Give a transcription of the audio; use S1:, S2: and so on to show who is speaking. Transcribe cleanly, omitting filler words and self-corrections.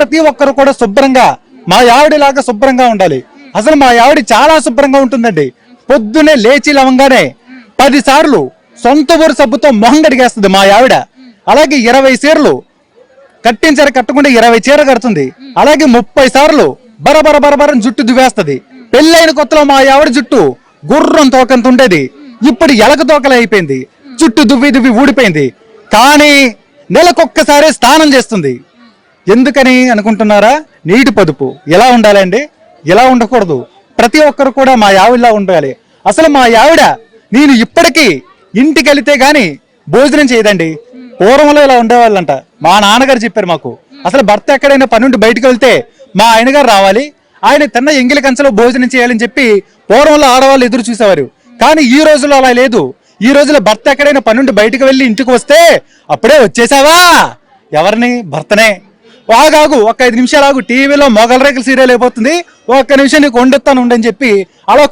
S1: ప్రతి ఒక్కరు కూడా శుభ్రంగా మా ఆవిడలాగా శుభ్రంగా ఉండాలి. అసలు మా ఆవిడ చాలా శుభ్రంగా ఉంటుందండి. పొద్దునే లేచి లవంగానే 10 సార్లు సొంత ఊరు సబ్బుతో మొహం కడిగేస్తుంది మా ఆవిడ. అలాగే 20 చీరలు కట్టించారు, కట్టకుండా 20 చీర కడుతుంది. అలాగే 30 సార్లు బరబర బరబరం జుట్టు దువ్వేస్తుంది. పెళ్ళైన కొత్తలో మా ఆవిడ జుట్టు గుర్రం తోకంత ఉండేది, ఇప్పుడు ఎలక తోకలు అయిపోయింది, జుట్టు దువ్వి దువ్వి ఊడిపోయింది. కానీ నెలకొక్కసారి స్నానం చేస్తుంది. ఎందుకని అనుకుంటున్నారా? నీటి పొదుపు. ఎలా ఉండాలండి? ఎలా ఉండకూడదు. ప్రతి ఒక్కరు కూడా మా ఆవిడలా ఉండాలి. అసలు మా ఆవిడ నేను ఇప్పటికీ ఇంటికి వెళితే గాని భోజనం చేయదండి. పూర్వంలో ఇలా ఉండేవాళ్ళంట. మా నాన్నగారు చెప్పారు మాకు. అసలు భర్త ఎక్కడైనా పని నుండి బయటకు వెళ్తే మా ఆయనగారు రావాలి, ఆయన తిన్న ఎంగిలి కంచలో భోజనం చేయాలని చెప్పి పూర్వంలో ఆడవాళ్ళు ఎదురు చూసేవారు. కానీ ఈ రోజుల్లో అలా లేదు. ఈ రోజుల్లో భర్త ఎక్కడైనా పని నుండి బయటకు వెళ్ళి ఇంటికి వస్తే అప్పుడే వచ్చేసావా, ఎవరిని? భర్తనే. ఆగాగు, ఒక్క 5 నిమిషాలు ఆగు, టీవీలో మొగల రేకుల సీరియల్ అయిపోతుంది, ఒక్క నిమిషం నీకు వండుతాను ఉండని చెప్పి అలా